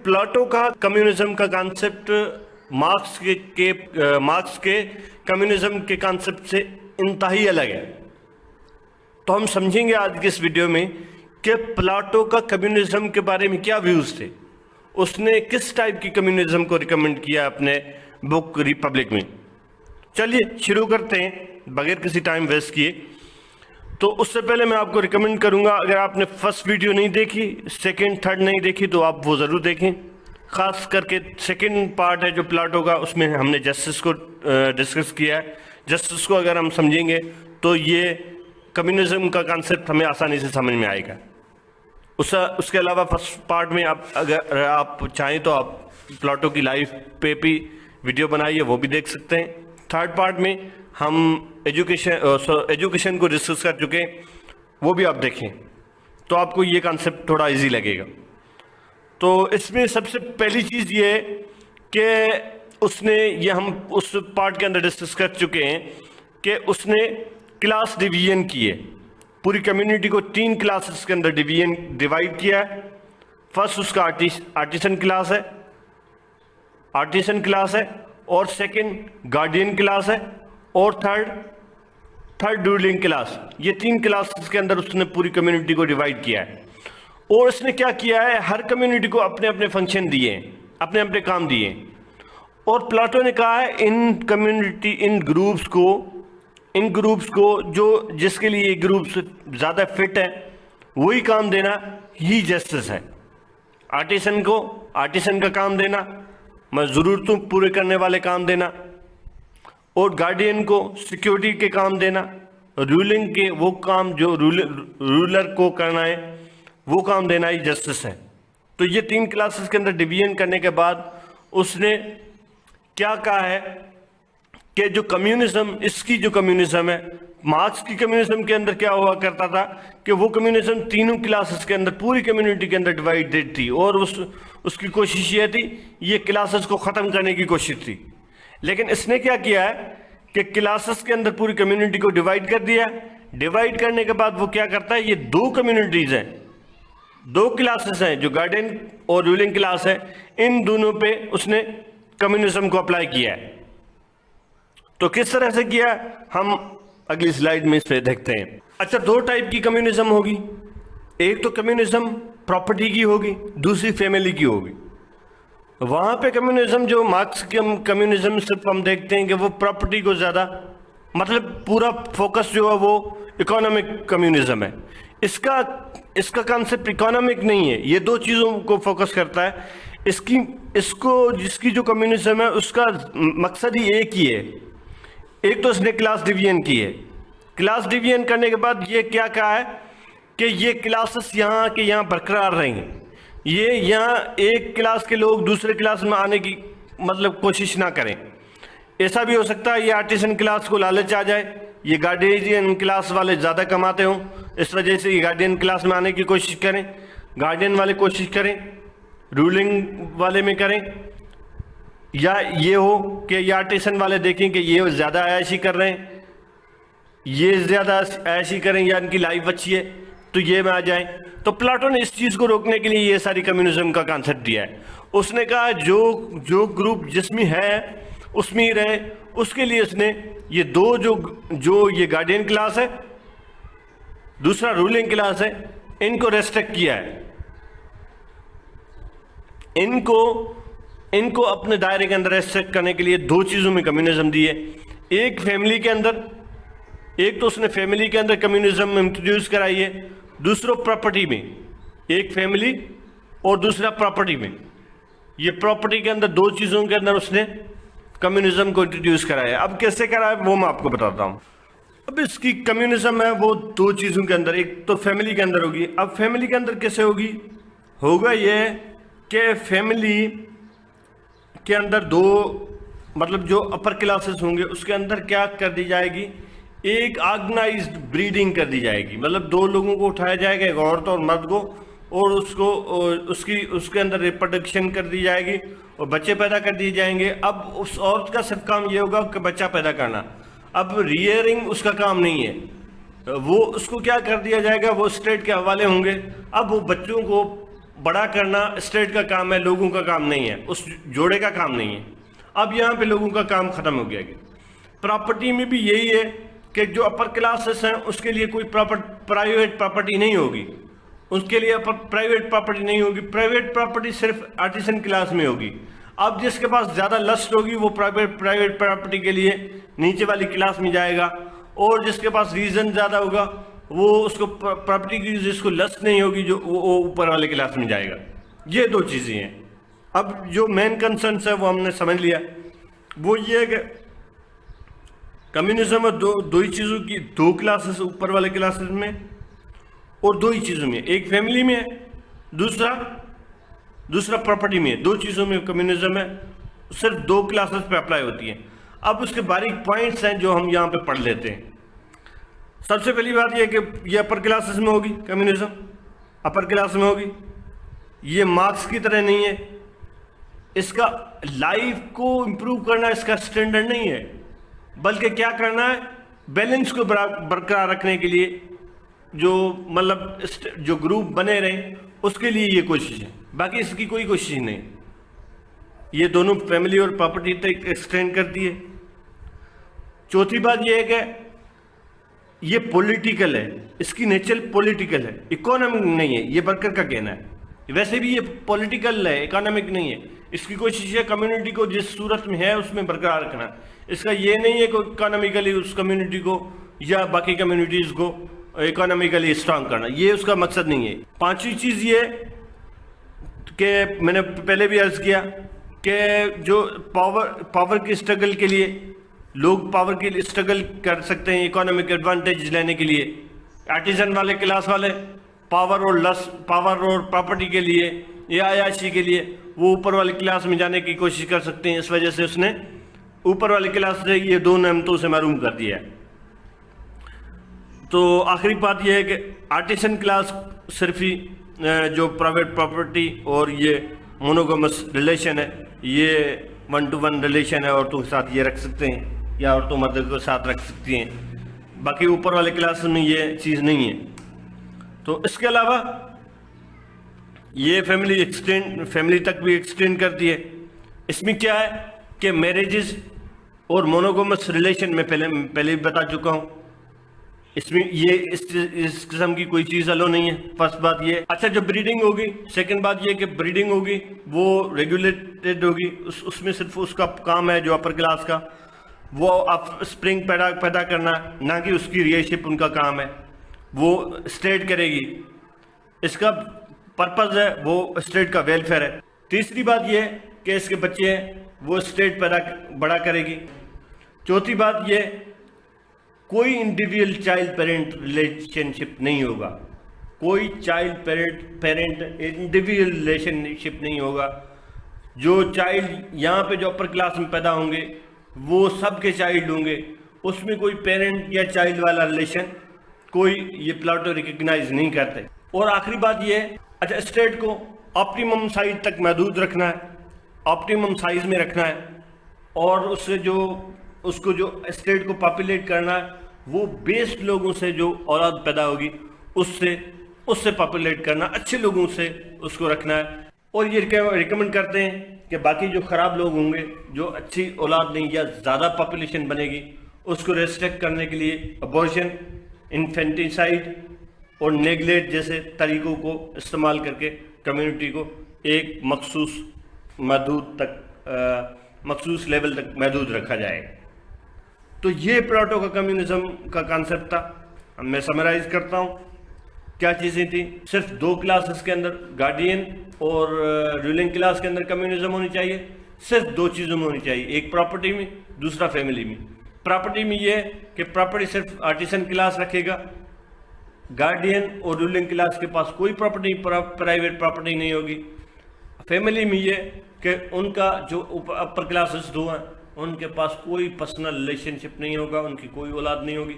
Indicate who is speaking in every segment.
Speaker 1: Plato का communism का concept marks के कम्युनिज्म के कॉन्सेप्ट से इंतहाई अलग है। तो हम समझेंगे आज की इस वीडियो में कि प्लाटो का कम्युनिज्म के बारे में क्या व्यूज थे, उसने किस टाइप की कम्युनिज्म को रिकमेंड किया अपने बुक रिपब्लिक में। चलिए शुरू करते हैं बगैर किसी टाइम वेस्ट किए। तो उससे पहले मैं आपको रिकमेंड करूंगा, अगर आपने फर्स्ट वीडियो नहीं देखी, सेकंड थर्ड नहीं देखी, तो आप वो ज़रूर देखें। ख़ास करके सेकंड पार्ट है जो प्लाटो का, उसमें हमने जस्टिस को डिस्कस किया है। जस्टिस को अगर हम समझेंगे तो ये कम्युनिज्म का कॉन्सेप्ट हमें आसानी से समझ में आएगा। उसके अलावा फर्स्ट पार्ट में अगर आप चाहें तो आप प्लाटो की लाइफ पे भी वीडियो बनाइए, वो भी देख सकते हैं। थर्ड पार्ट में हम एजुकेशन को डिस्कस कर चुके हैं, वो भी आप देखें तो आपको ये कॉन्सेप्ट थोड़ा इजी लगेगा। तो इसमें सबसे पहली चीज़ ये है कि हम उस पार्ट के अंदर डिस्कस कर चुके हैं कि उसने क्लास डिवीजन की है, पूरी कम्युनिटी को 3 क्लासेस के अंदर डिवाइड किया है। फर्स्ट उसका आर्टिसन क्लास है, और सेकंड गार्डियन क्लास है, और थर्ड रूलिंग क्लास। ये 3 क्लासेस के अंदर उसने पूरी कम्युनिटी को डिवाइड किया है। और उसने क्या किया है, हर कम्युनिटी को अपने अपने फंक्शन दिए हैं, अपने अपने काम दिए हैं। और प्लाटो ने कहा है इन ग्रुप्स को जो जिसके लिए ये ग्रुप्स ज़्यादा फिट है वही काम देना ही जस्टिस है। आर्टिसन को आर्टिसन का काम देना, ज़रूरतों पूरे करने वाले काम देना, और गार्डियन को सिक्योरिटी के काम देना, रूलिंग के वो काम जो रूलर को करना है वो काम देना ही जस्टिस है। तो ये 3 क्लासेस के अंदर डिवीजन करने के बाद उसने क्या कहा है कि जो कम्युनिज्म है, मार्क्स की कम्युनिज्म के अंदर क्या हुआ करता था कि वो कम्युनिज्म तीनों क्लासेस के अंदर, पूरी कम्युनिटी के अंदर डिवाइडेड थी, और उसकी कोशिश ये थी, ये क्लासेस को ख़त्म करने की कोशिश थी। लेकिन इसने क्या किया है कि क्लासेस के अंदर पूरी कम्युनिटी को डिवाइड कर दिया। डिवाइड करने के बाद वो क्या करता है, ये 2 कम्युनिटीज़ हैं, 2 क्लासेस हैं, जो गार्डियन और रूलिंग क्लास है, इन दोनों पे उसने कम्युनिज्म को अप्लाई किया है। तो किस तरह से किया हम अगली स्लाइड में इसे देखते हैं। अच्छा, 2 टाइप की कम्युनिज्म होगी, एक तो कम्युनिज्म प्रॉपर्टी की होगी, दूसरी फैमिली की होगी। वहाँ पे कम्युनिज्म जो मार्क्स कम्युनिज्म सिर्फ हम देखते हैं कि वो प्रॉपर्टी को ज़्यादा, मतलब पूरा फोकस जो है वो इकोनॉमिक कम्युनिज्म है। इसका कॉन्सेप्ट इकोनॉमिक नहीं है, ये 2 चीज़ों को फोकस करता है। जिसकी जो कम्युनिज्म है उसका मकसद ही एक ही है। एक तो उसने क्लास डिवीजन की है। क्लास डिवीजन करने के बाद ये क्या कहा है कि ये क्लासेस यहाँ बरकरार रहेंगे, ये यहाँ एक क्लास के लोग दूसरे क्लास में आने की मतलब कोशिश ना करें। ऐसा भी हो सकता है ये आर्टिसन क्लास को लालच आ जाए, ये गार्डियन क्लास वाले ज़्यादा कमाते हों, इस वजह से ये गार्डियन क्लास में आने की कोशिश करें, गार्डियन वाले कोशिश करें, रूलिंग वाले में करें, या ये हो कि ये आर्टिसन वाले देखें कि ये ज़्यादा ऐशी कर रहे हैं, ये ज़्यादा ऐशी करें, या इनकी लाइफ अच्छी है तो ये में आ जाएं। तो प्लाटो ने इस चीज़ को रोकने के लिए ये सारी कम्युनिज्म का कॉन्सेप्ट दिया है। उसने कहा जो ग्रुप जिसमें है उसमें ही रहे, उसके लिए उसने ये 2 जो ये गार्डियन क्लास है, दूसरा रूलिंग क्लास है, इनको रेस्ट्रिक्ट किया है। इनको अपने दायरे के अंदर रेस्ट्रिक्ट करने के लिए 2 चीज़ों में कम्युनिज्म दी है। एक फैमिली के अंदर, एक तो उसने फैमिली के अंदर कम्युनिज्म इंट्रोड्यूस कराई है, दूसरा प्रॉपर्टी में, एक फैमिली और दूसरा प्रॉपर्टी में। ये प्रॉपर्टी के अंदर 2 चीज़ों के अंदर उसने कम्युनिज्म को इंट्रोड्यूस कराया। अब कैसे कराया वो मैं आपको बताता हूँ। अब इसकी कम्युनिज्म है वो 2 चीज़ों के अंदर, एक तो फैमिली के अंदर होगी। अब फैमिली के अंदर कैसे होगा ये कि फैमिली के अंदर 2 मतलब जो अपर क्लासेस होंगे उसके अंदर क्या कर दी जाएगी, एक ऑर्गेनाइज्ड ब्रीडिंग कर दी जाएगी। मतलब 2 लोगों को उठाया जाएगा, एक औरत और मर्द को, और उसके अंदर रिप्रोडक्शन कर दी जाएगी और बच्चे पैदा कर दिए जाएंगे। अब उस औरत का सिर्फ काम ये होगा कि बच्चा पैदा करना, अब रियरिंग उसका काम नहीं है। वो उसको क्या कर दिया जाएगा, वो स्टेट के हवाले होंगे। अब वो बच्चों को بڑا کرنا اسٹیٹ کا کام ہے، لوگوں کا کام نہیں ہے، اس جوڑے کا کام نہیں ہے۔ اب یہاں پہ لوگوں کا کام ختم ہو گیا کہ پراپرٹی میں بھی یہی ہے کہ جو اپر کلاسز ہیں اس کے لیے کوئی پرائیویٹ پراپرٹی نہیں ہوگی، اس کے لیے پرائیویٹ پراپرٹی نہیں ہوگی، پرائیویٹ پراپرٹی صرف آرٹیسن کلاس میں ہوگی۔ اب جس کے پاس زیادہ لسٹ ہوگی وہ پرائیویٹ پراپرٹی کے لیے نیچے والی کلاس میں جائے گا، اور جس کے پاس ریزن زیادہ ہوگا وہ اس کو پراپرٹی کی جس کو لسٹ نہیں ہوگی جو وہ اوپر والے کلاس میں جائے گا۔ یہ دو چیزیں ہیں۔ اب جو مین کنسرنس ہے وہ ہم نے سمجھ لیا، وہ یہ ہے کہ کمیونزم میں دو ہی چیزوں کی دو کلاسز اوپر والے کلاسز میں، اور دو ہی چیزوں میں، ایک فیملی میں ہے، دوسرا پراپرٹی میں ہے۔ دو چیزوں میں کمیونزم ہے، صرف دو کلاسز پہ اپلائی ہوتی ہیں۔ اب اس کے باریک پوائنٹس ہیں جو ہم یہاں پہ پڑھ لیتے ہیں۔ سب سے پہلی بات یہ ہے کہ یہ اپر کلاسز میں ہوگی، کمیونزم اپر کلاس میں ہوگی۔ یہ مارکس کی طرح نہیں ہے، اس کا لائف کو امپروو کرنا اس کا سٹینڈرڈ نہیں ہے، بلکہ کیا کرنا ہے، بیلنس کو برقرار رکھنے کے لیے جو مطلب جو گروپ بنے رہیں اس کے لیے یہ کوشش ہے، باقی اس کی کوئی کوشش نہیں۔ یہ دونوں فیملی اور پراپرٹی تک ایکسٹینڈ کرتی ہے۔ چوتھی بات یہ ہے کہ یہ پولیٹیکل ہے، اس کی نیچر پولیٹیکل ہے، اکانومک نہیں ہے، یہ برکر کا کہنا ہے۔ ویسے بھی یہ پولیٹیکل ہے، اکانومک نہیں ہے۔ اس کی کوشش ہے کمیونٹی کو جس صورت میں ہے اس میں برقرار رکھنا۔ اس کا یہ نہیں ہے کہ اکانومیکلی اس کمیونٹی کو یا باقی کمیونٹیز کو اکانومیکلی اسٹرانگ کرنا، یہ اس کا مقصد نہیں ہے۔ پانچویں چیز یہ کہ میں نے پہلے بھی عرض کیا کہ جو پاور کی اسٹرگل کے لیے لوگ پاور کی اسٹرگل کر سکتے ہیں اکانومک ایڈوانٹیج لینے کے لیے، آرٹیزن والے کلاس والے پاور اور پراپرٹی کے لیے یا عیاشی کے لیے وہ اوپر والی کلاس میں جانے کی کوشش کر سکتے ہیں۔ اس وجہ سے اس نے اوپر والی کلاس سے یہ دو نعمتوں سے محروم کر دیا ہے۔ تو آخری بات یہ ہے کہ آرٹیسن کلاس صرف ہی جو پرائیویٹ پراپرٹی اور یہ مونوگامس ریلیشن ہے، یہ 1-to-1 ریلیشن ہے، عورتوں کے ساتھ یہ رکھ سکتے ہیں یا عورتوں مرد کے ساتھ رکھ سکتی ہیں، باقی اوپر والے کلاس میں یہ چیز نہیں ہے۔ تو اس کے علاوہ یہ فیملی تک بھی ایکسٹینڈ کرتی ہے۔ اس میں کیا ہے کہ میریجز اور مونوگامس ریلیشن میں پہلے بھی بتا چکا ہوں، اس میں یہ اس قسم کی کوئی چیز الو نہیں ہے۔ فرسٹ بات یہ، اچھا جو بریڈنگ ہوگی، سیکنڈ بات یہ کہ بریڈنگ ہوگی وہ ریگولیٹڈ ہوگی، اس میں صرف اس کا کام ہے جو اپر کلاس کا، وہ اسپرنگ پیدا کرنا، نہ کہ اس کی ریئرشپ ان کا کام ہے، وہ اسٹیٹ کرے گی، اس کا پرپز ہے وہ اسٹیٹ کا ویلفیئر ہے۔ تیسری بات یہ کہ اس کے بچے ہیں وہ اسٹیٹ بڑا کرے گی۔ چوتھی بات یہ کوئی انڈیویجول چائلڈ پیرنٹ ریلیشن شپ نہیں ہوگا، کوئی چائلڈ پیرنٹ انڈیویجول ریلیشن شپ نہیں ہوگا۔ جو چائلڈ یہاں پہ جو اپر کلاس میں پیدا ہوں گے وہ سب کے چائلڈ ہوں گے، اس میں کوئی پیرنٹ یا چائلڈ والا ریلیشن کوئی یہ پلاٹو ریکگنائز نہیں کرتے۔ اور آخری بات یہ ہے، اچھا اسٹیٹ کو آپٹیمم سائز تک محدود رکھنا ہے، آپٹیمم سائز میں رکھنا ہے، اور اس کو جو اسٹیٹ کو پاپولیٹ کرنا ہے وہ بیسڈ لوگوں سے جو اولاد پیدا ہوگی اس سے پاپولیٹ کرنا، اچھے لوگوں سے اس کو رکھنا ہے۔ اور یہ ریکمنڈ کرتے ہیں کہ باقی جو خراب لوگ ہوں گے، جو اچھی اولاد نہیں یا زیادہ پاپولیشن بنے گی، اس کو ریسٹرکٹ کرنے کے لیے ابورشن، انفینٹیسائڈ اور نیگلیکٹ جیسے طریقوں کو استعمال کر کے کمیونٹی کو ایک مخصوص لیول تک محدود رکھا جائے۔ تو یہ پلاٹو کا کمیونزم کا کانسیپٹ تھا۔ میں سمرائز کرتا ہوں کیا چیزیں تھیں۔ صرف دو کلاسز کے اندر، گارڈین اور رولنگ کلاس کے اندر کمیونزم ہونی چاہیے، صرف دو چیزوں میں ہونی چاہیے، ایک پراپرٹی میں، دوسرا فیملی میں۔ پراپرٹی میں یہ کہ پراپرٹی صرف آرٹیسن کلاس رکھے گا، گارڈین اور رولنگ کلاس کے پاس کوئی پراپرٹی پرائیویٹ پراپرٹی نہیں ہوگی۔ فیملی میں یہ کہ ان کا جو اپر کلاسز دو ہیں ان کے پاس کوئی پرسنل ریلیشن شپ نہیں ہوگا، ان کی کوئی اولاد نہیں ہوگی۔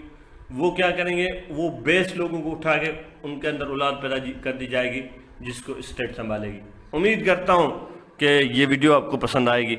Speaker 1: وہ کیا کریں گے، وہ بیس لوگوں کو اٹھا کے ان کے اندر اولاد پیدا کر دی جائے گی جس کو اسٹیٹ سنبھالے گی۔ امید کرتا ہوں کہ یہ ویڈیو آپ کو پسند آئے گی۔